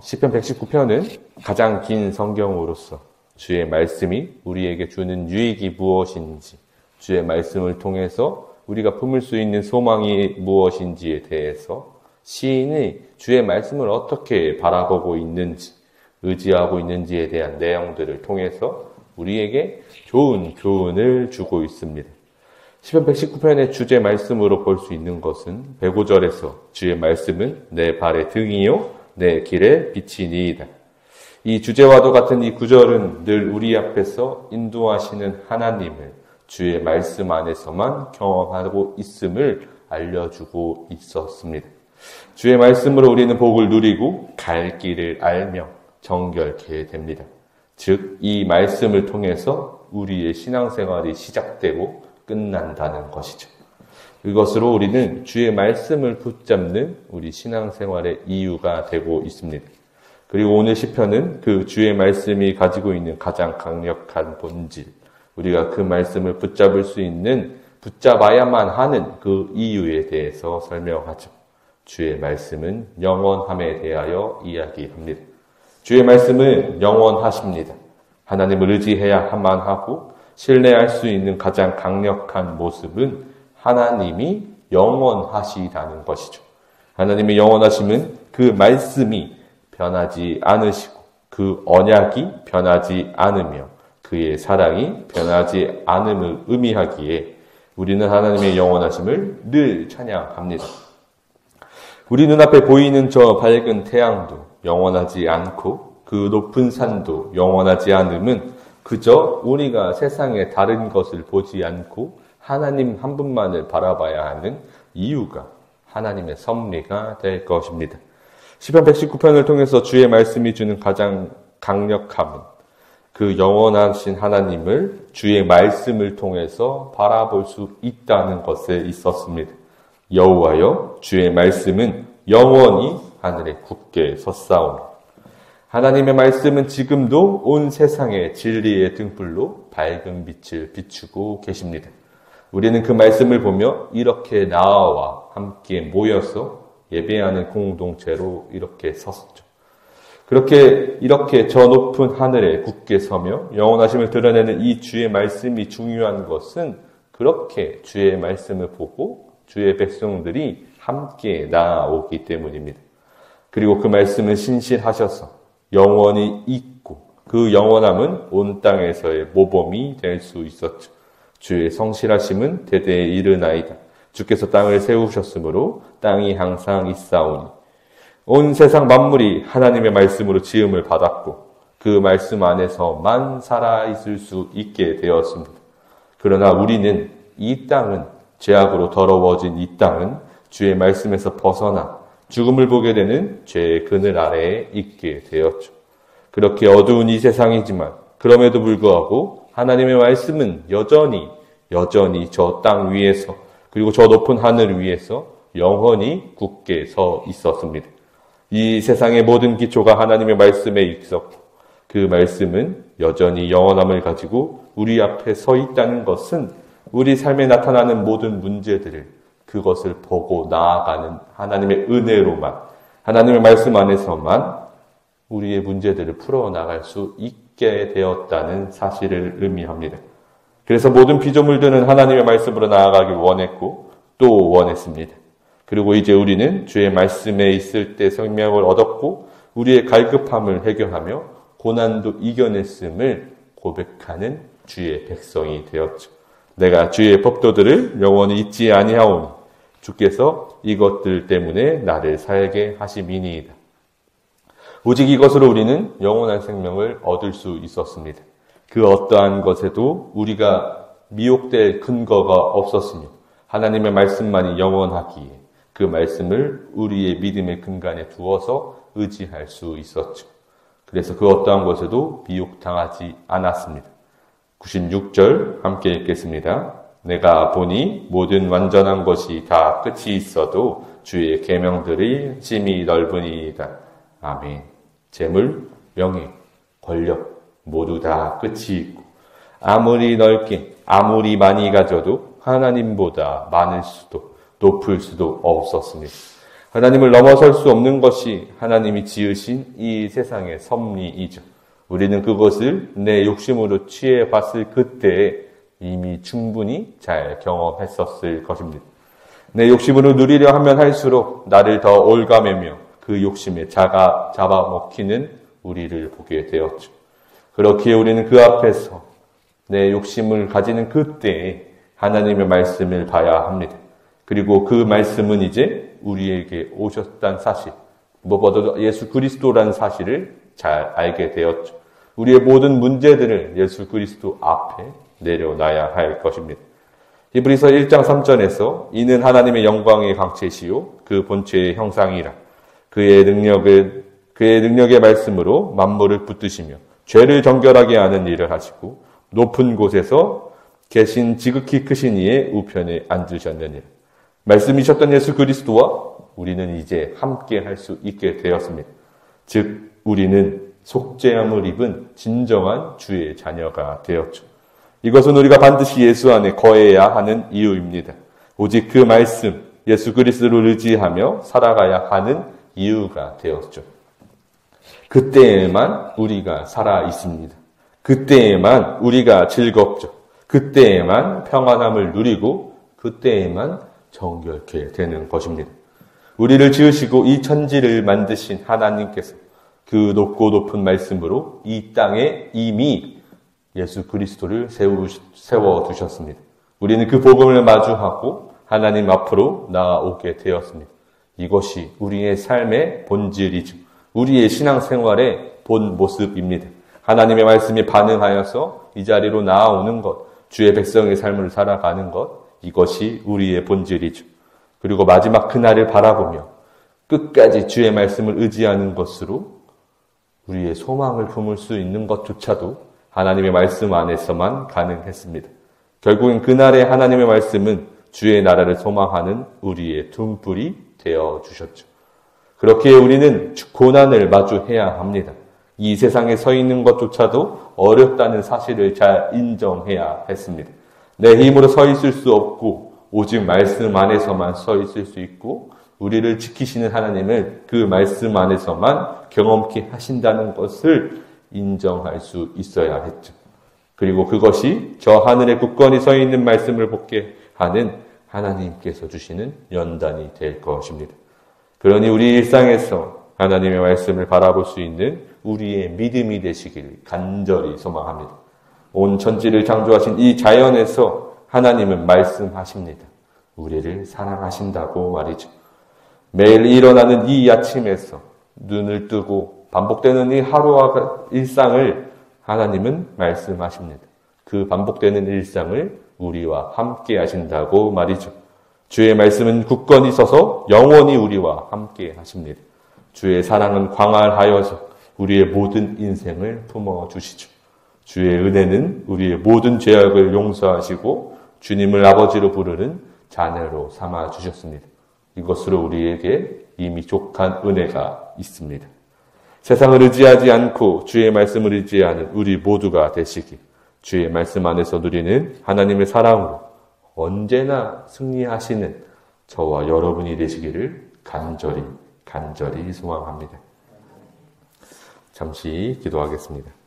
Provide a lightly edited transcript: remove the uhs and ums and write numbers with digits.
시편 119편은 가장 긴 성경으로서 주의 말씀이 우리에게 주는 유익이 무엇인지, 주의 말씀을 통해서 우리가 품을 수 있는 소망이 무엇인지에 대해서 시인이 주의 말씀을 어떻게 바라보고 있는지, 의지하고 있는지에 대한 내용들을 통해서 우리에게 좋은 교훈을 주고 있습니다. 시편 119편의 주제 말씀으로 볼 수 있는 것은 105절에서 주의 말씀은 내 발의 등이요 내 길의 빛이니이다. 이 주제와도 같은 이 구절은 늘 우리 앞에서 인도하시는 하나님을 주의 말씀 안에서만 경험하고 있음을 알려주고 있었습니다. 주의 말씀으로 우리는 복을 누리고 갈 길을 알며 정결케 됩니다. 즉, 이 말씀을 통해서 우리의 신앙생활이 시작되고 끝난다는 것이죠. 이것으로 우리는 주의 말씀을 붙잡는 우리 신앙생활의 이유가 되고 있습니다. 그리고 오늘 시편은 그 주의 말씀이 가지고 있는 가장 강력한 본질, 우리가 그 말씀을 붙잡을 수 있는, 붙잡아야만 하는 그 이유에 대해서 설명하죠. 주의 말씀은 영원함에 대하여 이야기합니다. 주의 말씀은 영원하십니다. 하나님을 의지해야만 하고 신뢰할 수 있는 가장 강력한 모습은 하나님이 영원하시다는 것이죠. 하나님의 영원하심은 그 말씀이 변하지 않으시고 그 언약이 변하지 않으며 그의 사랑이 변하지 않음을 의미하기에 우리는 하나님의 영원하심을 늘 찬양합니다. 우리 눈앞에 보이는 저 밝은 태양도 영원하지 않고 그 높은 산도 영원하지 않음은 그저 우리가 세상의 다른 것을 보지 않고 하나님 한 분만을 바라봐야 하는 이유가 하나님의 섭리가 될 것입니다. 시편 119편을 통해서 주의 말씀이 주는 가장 강력함은 그 영원하신 하나님을 주의 말씀을 통해서 바라볼 수 있다는 것에 있었습니다. 여호와여, 주의 말씀은 영원히 하늘에 굳게 섰사오니. 하나님의 말씀은 지금도 온 세상의 진리의 등불로 밝은 빛을 비추고 계십니다. 우리는 그 말씀을 보며 이렇게 나와 함께 모여서 예배하는 공동체로 이렇게 섰죠. 이렇게 저 높은 하늘에 굳게 서며 영원하심을 드러내는 이 주의 말씀이 중요한 것은 그렇게 주의 말씀을 보고 주의 백성들이 함께 나아오기 때문입니다. 그리고 그 말씀은 신실하셔서 영원히 있고 그 영원함은 온 땅에서의 모범이 될 수 있었죠. 주의 성실하심은 대대에 이르나이다. 주께서 땅을 세우셨으므로 땅이 항상 있사오니. 온 세상 만물이 하나님의 말씀으로 지음을 받았고 그 말씀 안에서만 살아있을 수 있게 되었습니다. 그러나 우리는 이 땅은, 죄악으로 더러워진 이 땅은 주의 말씀에서 벗어나 죽음을 보게 되는 죄의 그늘 아래에 있게 되었죠. 그렇게 어두운 이 세상이지만 그럼에도 불구하고 하나님의 말씀은 여전히 저 땅 위에서 그리고 저 높은 하늘 위에서 영원히 굳게 서 있었습니다. 이 세상의 모든 기초가 하나님의 말씀에 있었고 그 말씀은 여전히 영원함을 가지고 우리 앞에 서 있다는 것은 우리 삶에 나타나는 모든 문제들을 그것을 보고 나아가는 하나님의 은혜로만, 하나님의 말씀 안에서만 우리의 문제들을 풀어나갈 수 있게 되었다는 사실을 의미합니다. 그래서 모든 피조물들은 하나님의 말씀으로 나아가길 원했고 또 원했습니다. 그리고 이제 우리는 주의 말씀에 있을 때 생명을 얻었고 우리의 갈급함을 해결하며 고난도 이겨냈음을 고백하는 주의 백성이 되었죠. 내가 주의 법도들을 영원히 잊지 아니하오니 주께서 이것들 때문에 나를 살게 하심이니이다. 오직 이것으로 우리는 영원한 생명을 얻을 수 있었습니다. 그 어떠한 것에도 우리가 미혹될 근거가 없었으며 하나님의 말씀만이 영원하기에 그 말씀을 우리의 믿음의 근간에 두어서 의지할 수 있었죠. 그래서 그 어떠한 것에도 미혹당하지 않았습니다. 96절 함께 읽겠습니다. 내가 보니 모든 완전한 것이 다 끝이 있어도 주의 계명들이 심히 넓으니이다. 아멘. 재물, 명예, 권력 모두 다 끝이 있고 아무리 넓게 아무리 많이 가져도 하나님보다 많을 수도 높을 수도 없었습니다. 하나님을 넘어설 수 없는 것이 하나님이 지으신 이 세상의 섭리이죠. 우리는 그것을 내 욕심으로 취해봤을 그때에 이미 충분히 잘 경험했었을 것입니다. 내 욕심으로 누리려 하면 할수록 나를 더 올가매며 그 욕심에 잡아먹히는 우리를 보게 되었죠. 그렇기에 우리는 그 앞에서 내 욕심을 가지는 그때에 하나님의 말씀을 봐야 합니다. 그리고 그 말씀은 이제 우리에게 오셨다는 사실, 무엇보다도 예수 그리스도라는 사실을 잘 알게 되었죠. 우리의 모든 문제들을 예수 그리스도 앞에 내려놔야 할 것입니다. 히브리서 1장 3절에서 이는 하나님의 영광의 강체시요 그 본체의 형상이라 그의 능력의 말씀으로 만물을 붙드시며 죄를 정결하게 하는 일을 하시고 높은 곳에서 계신 지극히 크신 이의 우편에 앉으셨느니라. 말씀이셨던 예수 그리스도와 우리는 이제 함께 할 수 있게 되었습니다. 즉 우리는 속죄함을 입은 진정한 주의 자녀가 되었죠. 이것은 우리가 반드시 예수 안에 거해야 하는 이유입니다. 오직 그 말씀, 예수 그리스도를 의지하며 살아가야 하는 이유가 되었죠. 그때에만 우리가 살아 있습니다. 그때에만 우리가 즐겁죠. 그때에만 평안함을 누리고 그때에만 정결케 되는 것입니다. 우리를 지으시고 이 천지를 만드신 하나님께서 그 높고 높은 말씀으로 이 땅에 이미 예수 그리스도를 세워두셨습니다. 우리는 그 복음을 마주하고 하나님 앞으로 나아오게 되었습니다. 이것이 우리의 삶의 본질이죠. 우리의 신앙생활의 본 모습입니다. 하나님의 말씀에 반응하여서 이 자리로 나아오는 것, 주의 백성의 삶을 살아가는 것, 이것이 우리의 본질이죠. 그리고 마지막 그날을 바라보며 끝까지 주의 말씀을 의지하는 것으로 우리의 소망을 품을 수 있는 것조차도 하나님의 말씀 안에서만 가능했습니다. 결국엔 그날의 하나님의 말씀은 주의 나라를 소망하는 우리의 등불이 되어주셨죠. 그렇기에 우리는 고난을 마주해야 합니다. 이 세상에 서 있는 것조차도 어렵다는 사실을 잘 인정해야 했습니다. 내 힘으로 서 있을 수 없고 오직 말씀 안에서만 서 있을 수 있고 우리를 지키시는 하나님을 그 말씀 안에서만 경험케 하신다는 것을 인정할 수 있어야 했죠. 그리고 그것이 저 하늘에 굳건히 서 있는 말씀을 보게 하는 하나님께서 주시는 연단이 될 것입니다. 그러니 우리 일상에서 하나님의 말씀을 바라볼 수 있는 우리의 믿음이 되시길 간절히 소망합니다. 온 천지를 창조하신 이 자연에서 하나님은 말씀하십니다. 우리를 사랑하신다고 말이죠. 매일 일어나는 이 아침에서 눈을 뜨고 반복되는 이 하루와 일상을 하나님은 말씀하십니다. 그 반복되는 일상을 우리와 함께 하신다고 말이죠. 주의 말씀은 굳건히 서서 영원히 우리와 함께 하십니다. 주의 사랑은 광활하여서 우리의 모든 인생을 품어주시죠. 주의 은혜는 우리의 모든 죄악을 용서하시고 주님을 아버지로 부르는 자녀로 삼아주셨습니다. 이것으로 우리에게 이미 족한 은혜가 있습니다. 세상을 의지하지 않고 주의 말씀을 의지하는 우리 모두가 되시기, 주의 말씀 안에서 누리는 하나님의 사랑으로 언제나 승리하시는 저와 여러분이 되시기를 간절히 소망합니다. 잠시 기도하겠습니다.